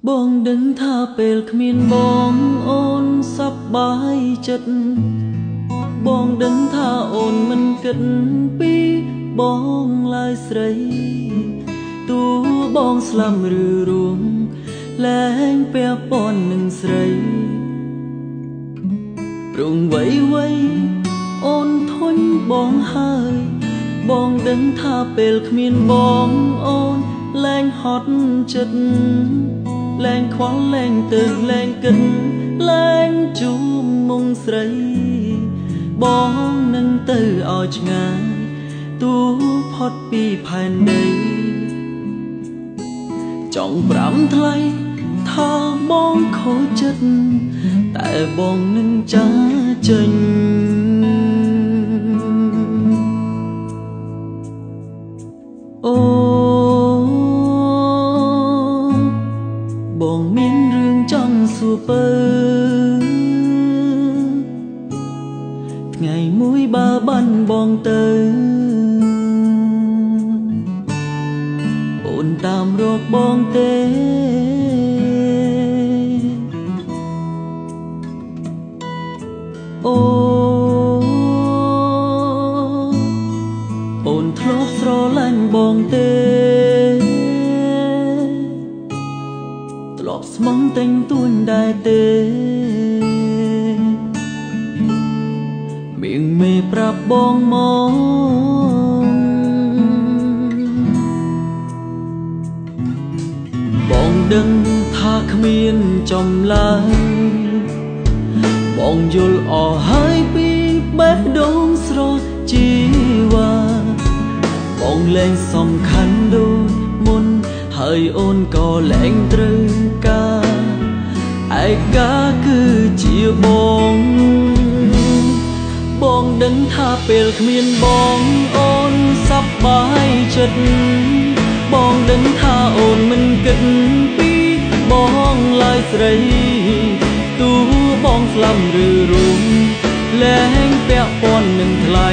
បងដឹងថាពេលគ្មានបងអូនសប្បាយចិត្តបងដឹងថាអូនមិនគិតពីបងឡើយស្រីទោះបងស្លាប់ឬរួមលែងពាក់ព័ន្ធនឹងស្រីព្រងវ័យអូនធន់បងហើយបងដឹងថាពេលគ្មានបងអូនលែងហត់ចិត្តលែងខ្វល់លែងទៅលែងគិតលែងជួមមុងស្រីបងនឹងទៅឲ្យឆ្ងាយទូផុតពីផែនដីចង់ប្រាំថ្លៃថាបងខូចចិត្តតែបងនឹងចាចេញអូបងមានរឿងចង់សួរពើថ្ងៃមួយបើបានបងទៅអូនតាមរកបងទេអូនធ្លាប់ស្រឡាញ់បងទេធ្លាប់ស្មងតែងទួញដែរទេមានមេប្រាប់បងមកបងដឹងថាគ្មានចម្លើយបងយល់អស់ហើយពីបេះដូងស្រស់ជីវ៉ាបងលែងសំខាន់ដូចមុនហើយអូនក៏លែងត្រូវការឯកាគឺជាបងបងដឹងថាពេលគ្មានបងអូនសប្បាយចិត្តបងដឹងថាអូនមិនគិតពីបងឡើយស្រីទោះបងស្លាប់ឬរួមលែងពាក់ព័ន្ធនឹងថ្លៃ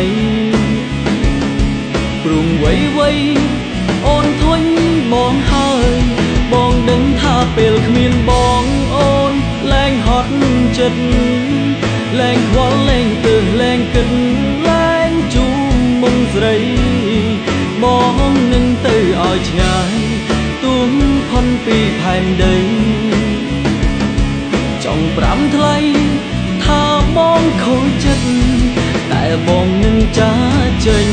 ព្រោះវ័យអូនធន់បងហើយបងដឹងថាពេលគ្មានបងអូនលែងហត់ចិត្តលែងខ្វល់លែងទើសលែងគិតលែងជួមមុងស្រីបងនឹងទៅឲ្យឆ្ងាយទូមផុនពីផែនដីចង់ប្រាំថ្លៃថាបងខូចចិត្តតែបងនឹងចាចេញ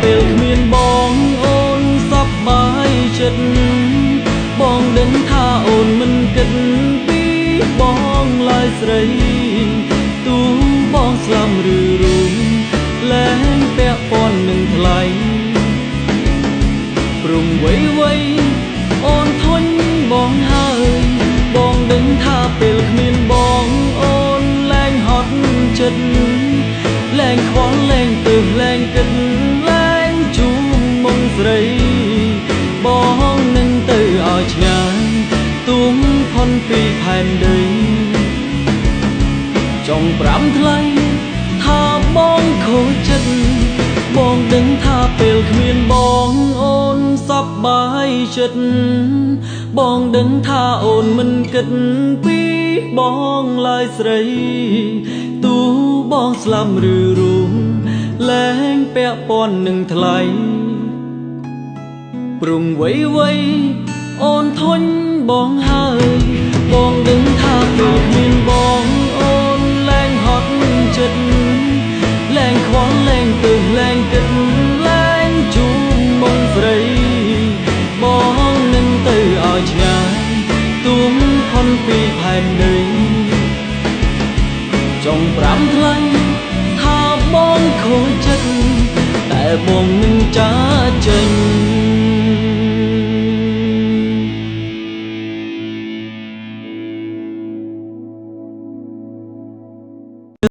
ពេលគ្មានបងអូនសប្បាយចិត្តបងដឹងថាអូនមិនគិតពីបងឡើយស្រីទោះបងស្លាប់ឬរួមលែងពាក់ព័ន្ធនឹងថ្លៃព្រមវ័យអូនធន់បងហើយបងដឹងថាពេលគ្មានបងអូនលែងហត់ចិត្តលែងខ្វល់លែងទើសលែងគិតស្រីបងនឹងទៅឲ្យឆ្ងាយទូមផុនពីផែនដីចង់ប្រាំថ្លៃថាបងខូចចិត្តបងដឹងថាពេលគ្មានបងអូនសប្បាយចិត្តបងដឹងថាអូនមិនគិតពីបងឡើយស្រីទោះបងស្លាប់ឬរួមលែងពាក់ព័ន្ធនឹងថ្លៃព្រងវ័យអូនធន់បងហើយបងដឹងថាពេលគ្មានបងអូនលែងហត់ចិត្តលែងខ្វល់លែងទើសលែងគិតលែងជួមមុងស្រីបងនឹងទៅឲ្យឆ្ងាយទូមផុនពីផែនដីចង់ប្រាំថ្លៃថាបងខូចចិត្តតែបងនឹងចាចេញ